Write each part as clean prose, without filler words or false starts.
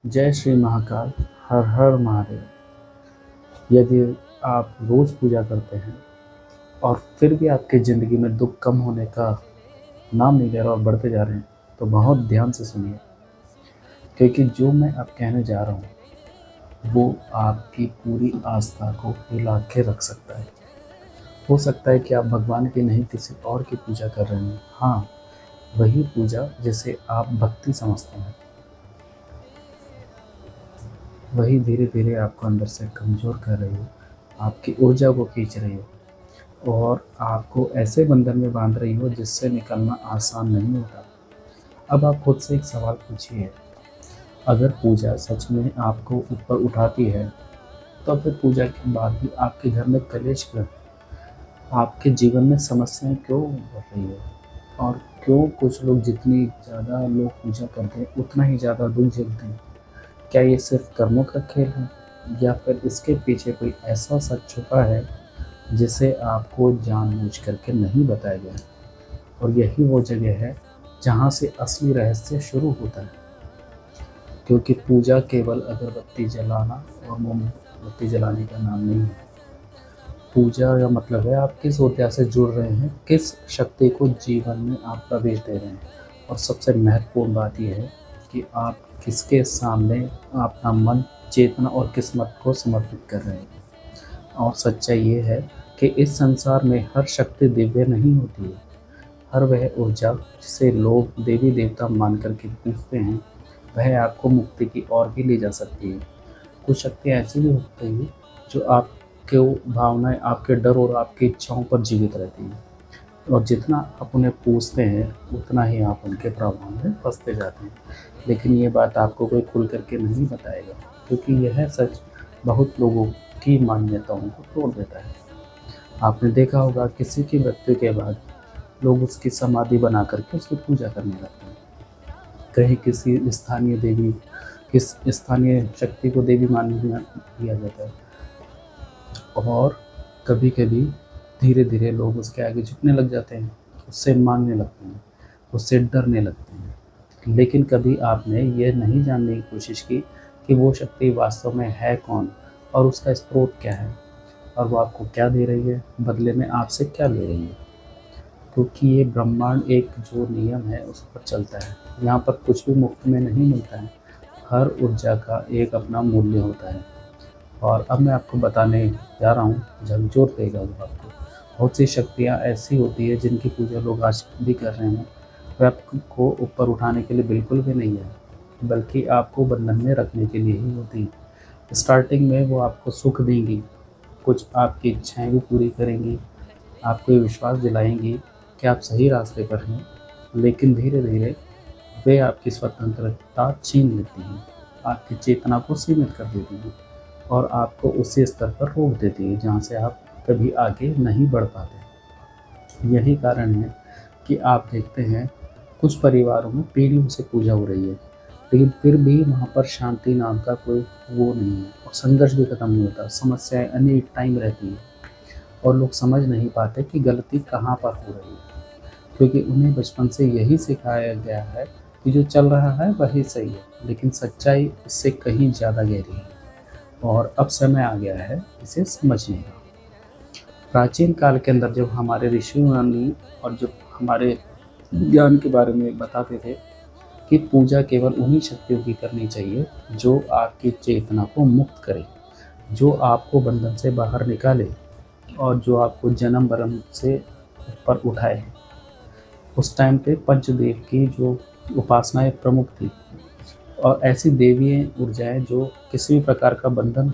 जय श्री महाकाल। हर हर महादेव। यदि आप रोज़ पूजा करते हैं और फिर भी आपकी ज़िंदगी में दुख कम होने का नाम नहीं ले रहा और बढ़ते जा रहे हैं, तो बहुत ध्यान से सुनिए, क्योंकि जो मैं अब कहने जा रहा हूँ वो आपकी पूरी आस्था को हिला के रख सकता है। हो सकता है कि आप भगवान की नहीं किसी और की पूजा कर रहे हैं। हाँ, वही पूजा जिसे आप भक्ति समझते हैं, वही धीरे धीरे आपको अंदर से कमज़ोर कर रही हो, आपकी ऊर्जा को खींच रही हो और आपको ऐसे बंधन में बांध रही हो जिससे निकलना आसान नहीं होता। अब आप खुद से एक सवाल पूछिए, अगर पूजा सच में आपको ऊपर उठाती है, तो फिर पूजा के बाद भी आपके घर में कलेश क्यों? आपके जीवन में समस्याएं क्यों बढ़ रही है? और क्यों कुछ लोग, जितनी ज़्यादा लोग पूजा करते हैं उतना ही ज़्यादा दुख झेलते हैं? क्या ये सिर्फ कर्मों का खेल है, या फिर इसके पीछे कोई ऐसा सच छुपा है जिसे आपको जानबूझ करके नहीं बताया गया? और यही वो जगह है जहाँ से असली रहस्य शुरू होता है। क्योंकि पूजा केवल अगरबत्ती जलाना और मोमबत्ती जलाने का नाम नहीं है। पूजा का मतलब है आप किस ऊर्जा से जुड़ रहे हैं, किस शक्ति को जीवन में आप प्रवेश दे रहे हैं। और सबसे महत्वपूर्ण बात यह है कि आप किसके सामने अपना मन, चेतना और किस्मत को समर्पित कर रहे हैं। और सच्चाई ये है कि इस संसार में हर शक्ति दिव्य नहीं होती है। हर वह ऊर्जा जिसे लोग देवी देवता मान करके पूजते हैं, वह आपको मुक्ति की ओर भी ले जा सकती है। कुछ शक्तियाँ ऐसी भी होती हैं जो आपके भावनाएं, आपके डर और आपकी इच्छाओं पर जीवित रहती हैं। और जितना आप उन्हें पूजते हैं उतना ही आप उनके प्रभाव में फंसते जाते हैं। लेकिन ये बात आपको कोई खुल करके नहीं बताएगा, क्योंकि यह सच बहुत लोगों की मान्यताओं को तोड़ देता है। आपने देखा होगा, किसी की मृत्यु के बाद लोग उसकी समाधि बना करके उसकी पूजा करने लगते हैं। कहीं किसी स्थानीय देवी, किस स्थानीय शक्ति को देवी मान लिया जाता है। और कभी कभी धीरे धीरे लोग उसके आगे झुकने लग जाते हैं, उससे मांगने लगते हैं, उससे डरने लगते हैं। लेकिन कभी आपने ये नहीं जानने की कोशिश की कि वो शक्ति वास्तव में है कौन, और उसका स्रोत क्या है, और वो आपको क्या दे रही है, बदले में आपसे क्या ले रही है। क्योंकि ये ब्रह्मांड एक जो नियम है उस पर चलता है। यहाँ पर कुछ भी मुफ्त में नहीं मिलता है। हर ऊर्जा का एक अपना मूल्य होता है। और अब मैं आपको बताने जा रहा हूँ, झकझोर देगा वो आपको। बहुत सी शक्तियाँ ऐसी होती है जिनकी पूजा लोग आज भी कर रहे हैं। वह आपको ऊपर उठाने के लिए बिल्कुल भी नहीं है, बल्कि आपको बंधन में रखने के लिए ही होती है। स्टार्टिंग में वो आपको सुख देंगी, कुछ आपकी इच्छाएं भी पूरी करेंगी, आपको ये विश्वास दिलाएंगी कि आप सही रास्ते पर हैं। लेकिन धीरे धीरे वे आपकी स्वतंत्रता छीन लेती हैं, आपकी चेतना को सीमित कर देती हैं और आपको उसी स्तर पर रोक देती है जहाँ से आप कभी आगे नहीं बढ़ पाते। यही कारण है कि आप देखते हैं कुछ परिवारों में पीढ़ियों से पूजा हो रही है, लेकिन फिर भी वहाँ पर शांति नाम का कोई वो नहीं है, और संघर्ष भी खत्म नहीं होता। समस्याएं अनेक टाइम रहती है और लोग समझ नहीं पाते कि गलती कहाँ पर हो रही है, क्योंकि उन्हें बचपन से यही सिखाया गया है कि जो चल रहा है वही सही है। लेकिन सच्चाई इससे कहीं ज़्यादा गहरी है, और अब समय आ गया है इसे समझने का। प्राचीन काल के अंदर जब हमारे ऋषि मुनि और जब हमारे ज्ञान के बारे में बताते थे कि पूजा केवल उन्हीं शक्तियों की करनी चाहिए जो आपकी चेतना को मुक्त करे, जो आपको बंधन से बाहर निकाले, और जो आपको जन्म मरण से ऊपर उठाए। उस टाइम पे पंचदेव की जो उपासनाएं प्रमुख थी, और ऐसी देवीय ऊर्जाएं जो किसी भी प्रकार का बंधन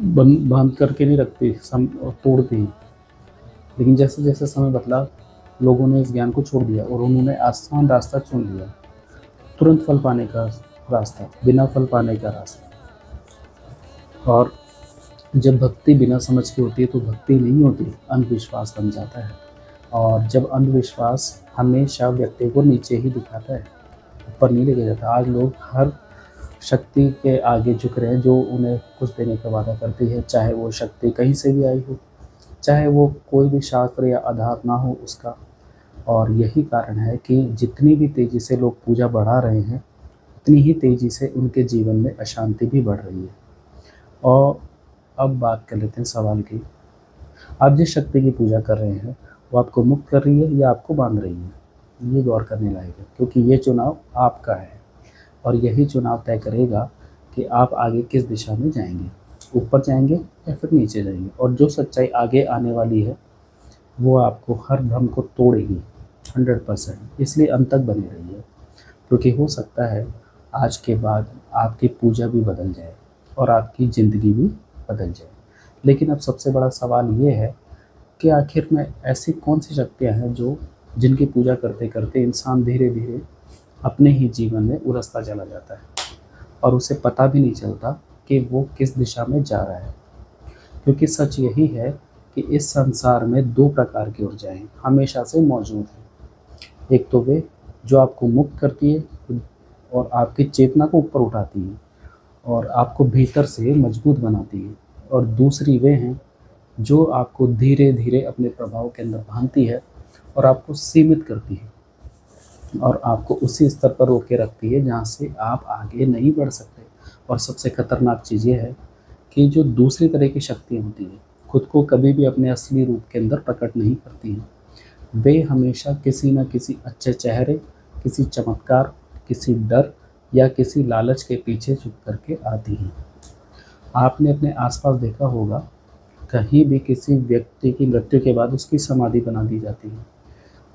बांध करके नहीं रखती, तोड़ती हैं। लेकिन जैसे जैसे समय बदला, लोगों ने इस ज्ञान को छोड़ दिया और उन्होंने आसान रास्ता चुन लिया, तुरंत फल पाने का रास्ता, बिना फल पाने का रास्ता। और जब भक्ति बिना समझ के होती है तो भक्ति नहीं होती, अंधविश्वास बन जाता है। और जब अंधविश्वास हमेशा व्यक्ति को नीचे ही दिखाता है, ऊपर नहीं लेके जाता। आज लोग हर शक्ति के आगे झुक रहे हैं जो उन्हें कुछ देने का वादा करती है, चाहे वो शक्ति कहीं से भी आई हो, चाहे वो कोई भी शास्त्र या आधार ना हो उसका। और यही कारण है कि जितनी भी तेज़ी से लोग पूजा बढ़ा रहे हैं, उतनी ही तेज़ी से उनके जीवन में अशांति भी बढ़ रही है। और अब बात कर लेते हैं सवाल की, आप जिस शक्ति की पूजा कर रहे हैं वो आपको मुक्त कर रही है या आपको बांध रही है? ये गौर करने लायक है, क्योंकि ये चुनाव आपका है और यही चुनाव तय करेगा कि आप आगे किस दिशा में जाएंगे, ऊपर जाएंगे या फिर नीचे जाएंगे। और जो सच्चाई आगे आने वाली है वो आपको हर भ्रम को तोड़ेगी 100%। इसलिए अंत तक बने रहिए, क्योंकि हो सकता है आज के बाद आपकी पूजा भी बदल जाए और आपकी ज़िंदगी भी बदल जाए। लेकिन अब सबसे बड़ा सवाल ये है कि आखिर में ऐसी कौन सी शक्तियाँ हैं जो जिनकी पूजा करते करते इंसान धीरे धीरे अपने ही जीवन में उलझता चला जाता है और उसे पता भी नहीं चलता कि वो किस दिशा में जा रहा है। क्योंकि सच यही है कि इस संसार में दो प्रकार की ऊर्जाएं हमेशा से मौजूद हैं। एक तो वे जो आपको मुक्त करती है और आपकी चेतना को ऊपर उठाती है और आपको भीतर से मजबूत बनाती है, और दूसरी वे हैं जो आपको धीरे धीरे अपने प्रभाव के अंदर बांधती है और आपको सीमित करती है और आपको उसी स्तर पर रोक के रखती है जहाँ से आप आगे नहीं बढ़ सकते। और सबसे खतरनाक चीज़ ये है कि जो दूसरी तरह की शक्तियाँ होती हैं खुद को कभी भी अपने असली रूप के अंदर प्रकट नहीं करती हैं। वे हमेशा किसी न किसी अच्छे चेहरे, किसी चमत्कार, किसी डर या किसी लालच के पीछे छुप करके आती हैं। आपने अपने आसपास देखा होगा, कहीं भी किसी व्यक्ति की मृत्यु के बाद उसकी समाधि बना दी जाती है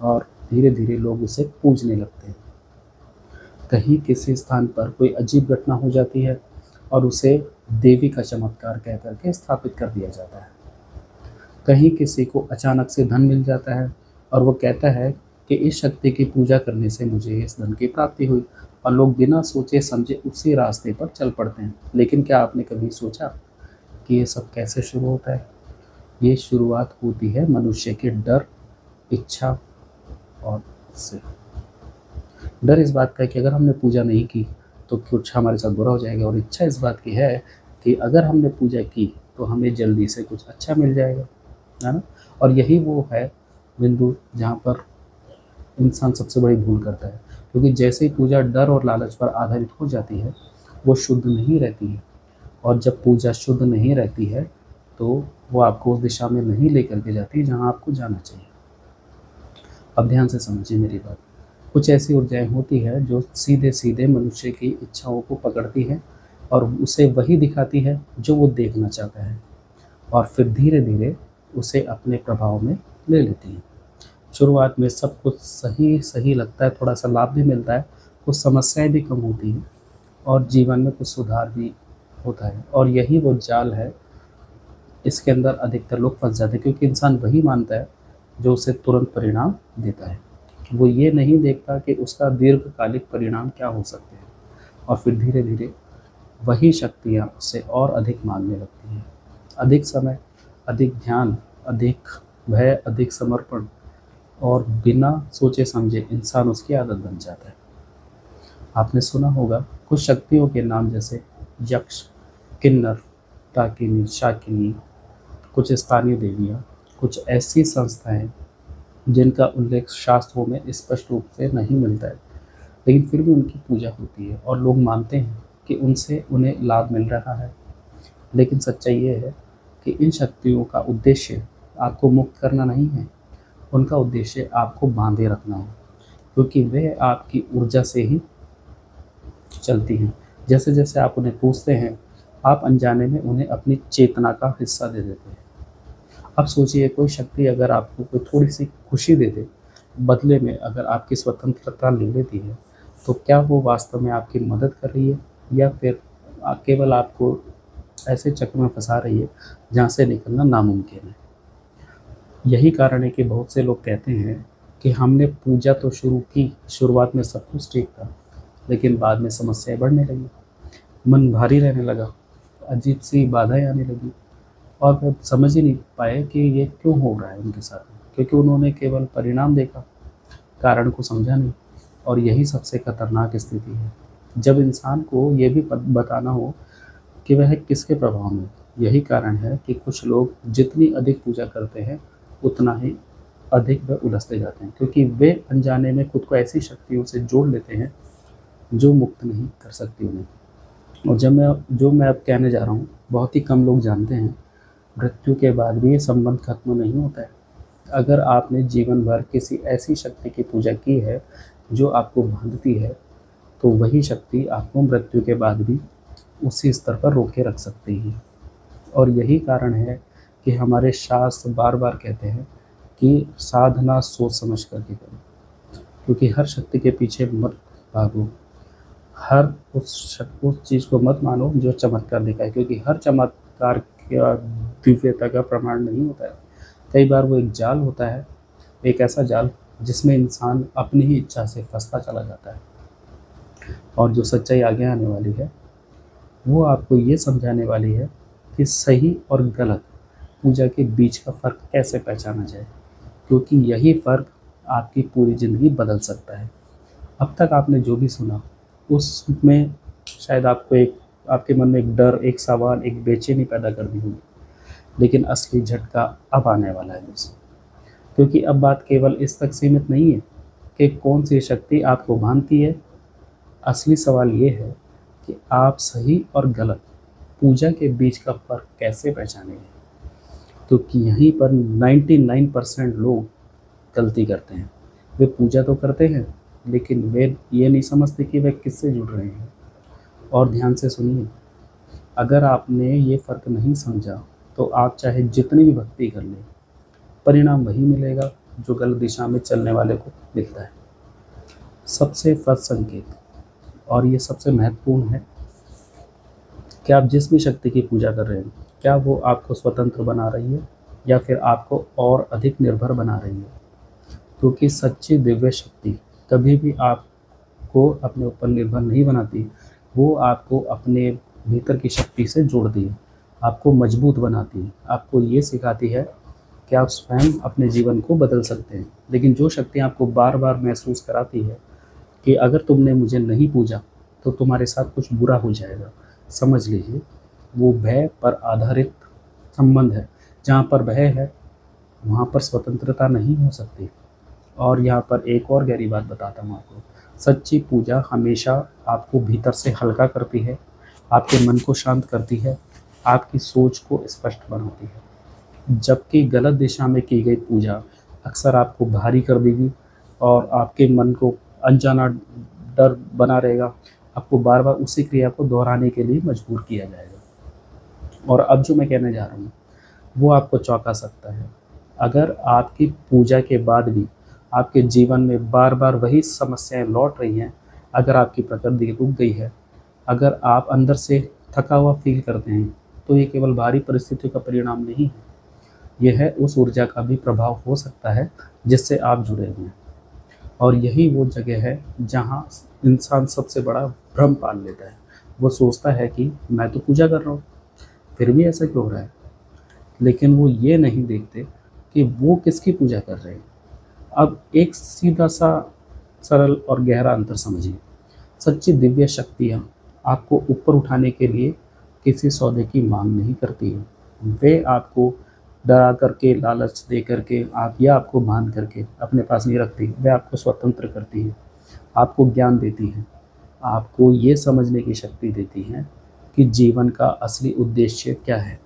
और धीरे धीरे लोग उसे पूजने लगते हैं। कहीं किसी स्थान पर कोई अजीब घटना हो जाती है और उसे देवी का चमत्कार कह करके स्थापित कर दिया जाता है। कहीं किसी को अचानक से धन मिल जाता है और वो कहता है कि इस शक्ति की पूजा करने से मुझे इस धन की प्राप्ति हुई, और लोग बिना सोचे समझे उसी रास्ते पर चल पड़ते हैं। लेकिन क्या आपने कभी सोचा कि ये सब कैसे शुरू होता है? ये शुरुआत होती है मनुष्य के डर, इच्छा और से डर इस बात का है कि अगर हमने पूजा नहीं की तो कुछ हमारे साथ बुरा हो जाएगा, और इच्छा इस बात की है कि अगर हमने पूजा की तो हमें जल्दी से कुछ अच्छा मिल जाएगा, है ना? और यही वो है बिंदु जहाँ पर इंसान सबसे बड़ी भूल करता है, क्योंकि जैसे ही पूजा डर और लालच पर आधारित हो जाती है वो शुद्ध नहीं रहती है। और जब पूजा शुद्ध नहीं रहती है तो वो आपको उस दिशा में नहीं लेकर के जाती जहाँ आपको जाना चाहिए। अब ध्यान से समझिए मेरी बात। कुछ ऐसी ऊर्जाएं होती है जो सीधे सीधे मनुष्य की इच्छाओं को पकड़ती है और उसे वही दिखाती है जो वो देखना चाहता है, और फिर धीरे धीरे उसे अपने प्रभाव में ले लेती है। शुरुआत में सब कुछ सही सही लगता है, थोड़ा सा लाभ भी मिलता है, कुछ समस्याएं भी कम होती हैं और जीवन में कुछ सुधार भी होता है। और यही वो जाल है, इसके अंदर अधिकतर लोग फंस जाते हैं, क्योंकि इंसान वही मानता है जो उसे तुरंत परिणाम देता है। वो ये नहीं देखता कि उसका दीर्घकालिक परिणाम क्या हो सकते हैं, और फिर धीरे धीरे वही शक्तियाँ उससे और अधिक मांगने लगती हैं। अधिक समय, अधिक ध्यान, अधिक भय, अधिक समर्पण, और बिना सोचे समझे इंसान उसकी आदत बन जाता है। आपने सुना होगा कुछ शक्तियों के नाम, जैसे यक्ष, किन्नर, डाकिनी, शाकिनी, कुछ स्थानीय देवियाँ, कुछ ऐसी संस्थाएं जिनका उल्लेख शास्त्रों में स्पष्ट रूप से नहीं मिलता है, लेकिन फिर भी उनकी पूजा होती है और लोग मानते हैं कि उनसे उन्हें लाभ मिल रहा है। लेकिन सच्चाई ये है कि इन शक्तियों का उद्देश्य आपको मुक्त करना नहीं है, उनका उद्देश्य आपको बांधे रखना है, क्योंकि वे आपकी ऊर्जा से ही चलती हैं। जैसे जैसे आप उन्हें पूजते हैं, आप अनजाने में उन्हें अपनी चेतना का हिस्सा दे देते हैं। अब सोचिए, कोई शक्ति अगर आपको कोई थोड़ी सी खुशी दे दे, बदले में अगर आपकी स्वतंत्रता ले लेती है, तो क्या वो वास्तव में आपकी मदद कर रही है या फिर केवल आपको ऐसे चक्र में फंसा रही है जहाँ से निकलना नामुमकिन है? यही कारण है कि बहुत से लोग कहते हैं कि हमने पूजा तो शुरू की, शुरुआत में सब कुछ ठीक था, लेकिन बाद में समस्याएं बढ़ने लगी, मन भारी रहने लगा, अजीब सी बाधाएं आने लगी, और वे समझ ही नहीं पाए कि ये क्यों हो रहा है उनके साथ में, क्योंकि उन्होंने केवल परिणाम देखा, कारण को समझा नहीं। और यही सबसे खतरनाक स्थिति है, जब इंसान को ये भी बताना हो कि वह किसके प्रभाव में। यही कारण है कि कुछ लोग जितनी अधिक पूजा करते हैं उतना ही अधिक वह उलझते जाते हैं, क्योंकि वे अनजाने में खुद को ऐसी शक्तियों से जोड़ लेते हैं जो मुक्त नहीं कर सकती उन्हें। और जो मैं अब कहने जा रहा हूँ, बहुत ही कम लोग जानते हैं, मृत्यु के बाद भी ये संबंध खत्म नहीं होता है। अगर आपने जीवन भर किसी ऐसी शक्ति की पूजा की है जो आपको बांधती है, तो वही शक्ति आपको मृत्यु के बाद भी उसी स्तर पर रोके रख सकती है। और यही कारण है कि हमारे शास्त्र बार बार कहते हैं कि साधना सोच समझ करके करो, क्योंकि हर शक्ति के पीछे मत भागो, हर उस चीज़ को मत मानो जो चमत्कार दिखाए, क्योंकि हर चमत्कार का दिव्यता का प्रमाण नहीं होता है। कई बार वो एक जाल होता है, एक ऐसा जाल जिसमें इंसान अपनी ही इच्छा से फंसता चला जाता है। और जो सच्चाई आगे आने वाली है वो आपको ये समझाने वाली है कि सही और गलत पूजा के बीच का फ़र्क कैसे पहचाना जाए, क्योंकि यही फ़र्क आपकी पूरी ज़िंदगी बदल सकता है। अब तक आपने जो भी सुना उसमें शायद आपके मन में एक डर, एक सवाल, एक बेचैनी पैदा कर दी होगी, लेकिन असली झटका अब आने वाला है दोस्तों। क्योंकि अब बात केवल इस तक सीमित नहीं है कि कौन सी शक्ति आपको बांधती है। असली सवाल ये है कि आप सही और गलत पूजा के बीच का फ़र्क कैसे पहचानेंगे, क्योंकि यहीं पर 99% लोग गलती करते हैं। वे पूजा तो करते हैं, लेकिन वे ये नहीं समझते कि वे किससे जुड़ रहे हैं। और ध्यान से सुनिए, अगर आपने ये फ़र्क नहीं समझा तो आप चाहे जितनी भी भक्ति कर लें, परिणाम वही मिलेगा जो गलत दिशा में चलने वाले को मिलता है। सबसे फर्स्ट संकेत, और ये सबसे महत्वपूर्ण है, कि आप जिस भी शक्ति की पूजा कर रहे हैं, क्या वो आपको स्वतंत्र बना रही है या फिर आपको और अधिक निर्भर बना रही है। क्योंकि सच्ची दिव्य शक्ति कभी भी आपको अपने ऊपर निर्भर नहीं बनाती, वो आपको अपने भीतर की शक्ति से जोड़ती है, आपको मजबूत बनाती है, आपको ये सिखाती है कि आप स्वयं अपने जीवन को बदल सकते हैं। लेकिन जो शक्ति आपको बार बार महसूस कराती है कि अगर तुमने मुझे नहीं पूजा तो तुम्हारे साथ कुछ बुरा हो जाएगा, समझ लीजिए वो भय पर आधारित संबंध है। जहाँ पर भय है वहाँ पर स्वतंत्रता नहीं हो सकती। और यहाँ पर एक और गहरी बात बताता हूँ आपको, सच्ची पूजा हमेशा आपको भीतर से हल्का करती है, आपके मन को शांत करती है, आपकी सोच को स्पष्ट बनाती है। जबकि गलत दिशा में की गई पूजा अक्सर आपको भारी कर देगी और आपके मन को अनजाना डर बना रहेगा, आपको बार बार उसी क्रिया को दोहराने के लिए मजबूर किया जाएगा। और अब जो मैं कहने जा रहा हूँ वो आपको चौंका सकता है। अगर आपकी पूजा के बाद भी आपके जीवन में बार बार वही समस्याएं लौट रही हैं, अगर आपकी प्रकृति रुक गई है, अगर आप अंदर से थका हुआ फील करते हैं, तो ये केवल बाहरी परिस्थितियों का परिणाम नहीं है, यह है उस ऊर्जा का भी प्रभाव हो सकता है जिससे आप जुड़े हुए हैं। और यही वो जगह है जहाँ इंसान सबसे बड़ा भ्रम पाल लेता है। वो सोचता है कि मैं तो पूजा कर रहा हूँ, फिर भी ऐसा क्यों हो रहा है। लेकिन वो ये नहीं देखते कि वो किसकी पूजा कर रहे हैं। अब एक सीधा सा सरल और गहरा अंतर समझिए। सच्ची दिव्य शक्तियाँ आपको ऊपर उठाने के लिए किसी सौदे की मांग नहीं करती है। वे आपको डरा करके, लालच दे करके आपको बांध करके अपने पास नहीं रखती। वे आपको स्वतंत्र करती है, आपको ज्ञान देती हैं, आपको ये समझने की शक्ति देती हैं कि जीवन का असली उद्देश्य क्या है।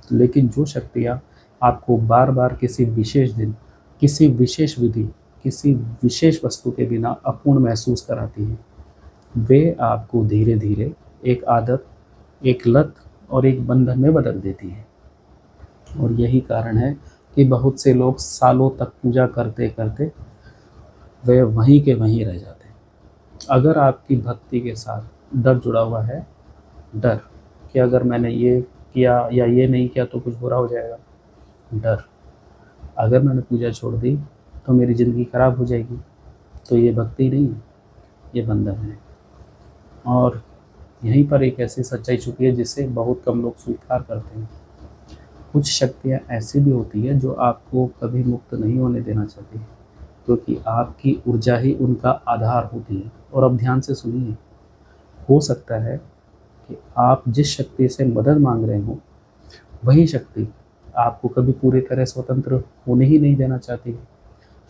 लेकिन जो शक्तियाँ आपको बार बार किसी विशेष दिन, किसी विशेष विधि, किसी विशेष वस्तु के बिना अपूर्ण महसूस कराती हैं, वे आपको धीरे धीरे एक आदत, एक लत और एक बंधन में बदल देती है। और यही कारण है कि बहुत से लोग सालों तक पूजा करते करते वे वहीं के वहीं रह जाते हैं। अगर आपकी भक्ति के साथ डर जुड़ा हुआ है, डर कि अगर मैंने ये किया या ये नहीं किया तो कुछ बुरा हो जाएगा, डर अगर मैंने पूजा छोड़ दी तो मेरी ज़िंदगी खराब हो जाएगी, तो ये भक्ति नहीं है, ये बंधन है। और यहीं पर एक ऐसी सच्चाई छुपी है जिसे बहुत कम लोग स्वीकार करते हैं। कुछ शक्तियाँ ऐसी भी होती है जो आपको कभी मुक्त नहीं होने देना चाहती, क्योंकि आपकी ऊर्जा ही उनका आधार होती है। और अब ध्यान से सुनिए, हो सकता है कि आप जिस शक्ति से मदद मांग रहे हो वही शक्ति आपको कभी पूरी तरह स्वतंत्र होने ही नहीं देना चाहती है।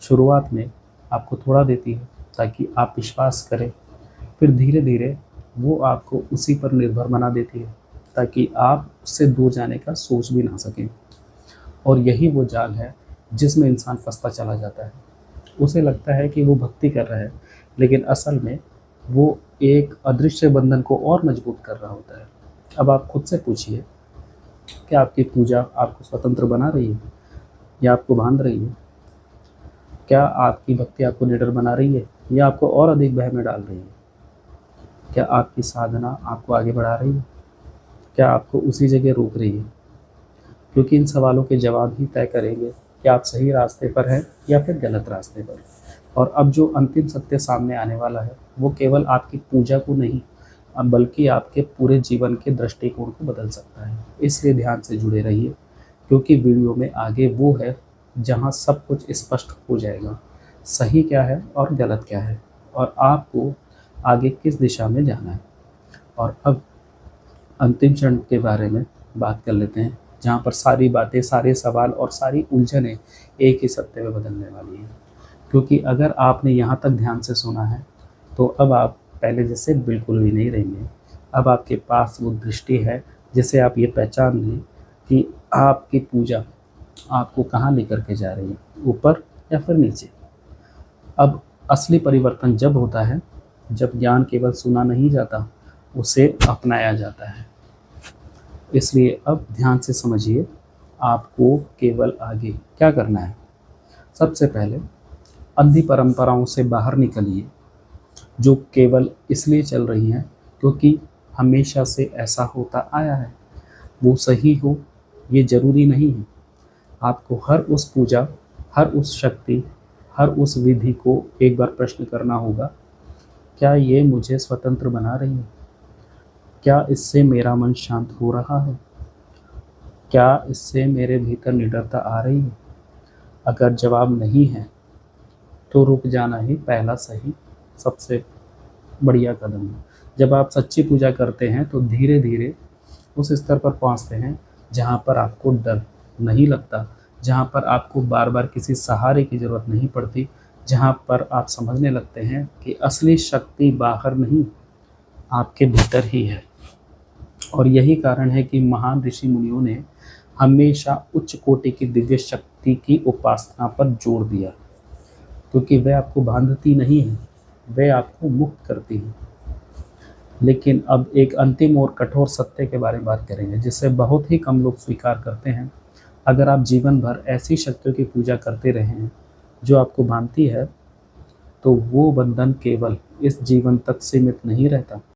शुरुआत में आपको थोड़ा देती है ताकि आप विश्वास करें, फिर धीरे-धीरे वो आपको उसी पर निर्भर बना देती है, ताकि आप उससे दूर जाने का सोच भी ना सकें। और यही वो जाल है जिसमें इंसान फँसता चला जाता है। उसे लगता है कि वो भक्ति कर रहा है, लेकिन असल में वो एक अदृश्य बंधन को और मजबूत कर रहा होता है। अब आप खुद से पूछिए, क्या आपकी पूजा आपको स्वतंत्र बना रही है या आपको बाँध रही है? क्या आपकी भक्ति आपको निडर बना रही है या आपको और अधिक भय में डाल रही है? क्या आपकी साधना आपको आगे बढ़ा रही है? क्या आपको उसी जगह रोक रही है? क्योंकि इन सवालों के जवाब ही तय करेंगे कि आप सही रास्ते पर हैं या फिर गलत रास्ते पर। और अब जो अंतिम सत्य सामने आने वाला है, वो केवल आपकी पूजा को नहीं, बल्कि आपके पूरे जीवन के दृष्टिकोण को बदल सकता है। इसलिए ध्यान से जुड़े रहिए, क्योंकि वीडियो में आगे वो है जहाँ सब कुछ स्पष्ट हो जाएगा, सही क्या है और गलत क्या है, और आपको आगे किस दिशा में जाना है। और अब अंतिम क्षण के बारे में बात कर लेते हैं, जहाँ पर सारी बातें, सारे सवाल और सारी उलझनें एक ही सत्य में बदलने वाली हैं। क्योंकि अगर आपने यहाँ तक ध्यान से सुना है, तो अब आप पहले जैसे बिल्कुल भी नहीं रहेंगे। अब आपके पास वो दृष्टि है जिसे आप ये पहचान लें कि आपकी पूजा आपको कहाँ लेकर के जा रही है, ऊपर या फिर नीचे। अब असली परिवर्तन जब होता है, जब ज्ञान केवल सुना नहीं जाता, उसे अपनाया जाता है। इसलिए अब ध्यान से समझिए, आपको केवल आगे क्या करना है। सबसे पहले अंधी परंपराओं से बाहर निकलिए, जो केवल इसलिए चल रही हैं क्योंकि हमेशा से ऐसा होता आया है। वो सही हो ये ज़रूरी नहीं है। आपको हर उस पूजा, हर उस शक्ति, हर उस विधि को एक बार प्रश्न करना होगा, क्या ये मुझे स्वतंत्र बना रही है? क्या इससे मेरा मन शांत हो रहा है? क्या इससे मेरे भीतर निडरता आ रही है? अगर जवाब नहीं है, तो रुक जाना ही पहला सही सबसे बढ़िया कदम है। जब आप सच्ची पूजा करते हैं, तो धीरे-धीरे उस स्तर पर पहुँचते हैं जहाँ पर आपको डर नहीं लगता, जहाँ पर आपको बार-बार किसी सहारे की ज़रूरत नहीं पड़ती, जहाँ पर आप समझने लगते हैं कि असली शक्ति बाहर नहीं, आपके भीतर ही है। और यही कारण है कि महान ऋषि मुनियों ने हमेशा उच्च कोटि की दिव्य शक्ति की उपासना पर जोर दिया, क्योंकि वह आपको बांधती नहीं है, वह आपको मुक्त करती है। लेकिन अब एक अंतिम और कठोर सत्य के बारे में बात करेंगे, जिसे बहुत ही कम लोग स्वीकार करते हैं। अगर आप जीवन भर ऐसी शक्तियों की पूजा करते रहे हैं जो आपको बांधती है, तो वो बंधन केवल इस जीवन तक सीमित नहीं रहता,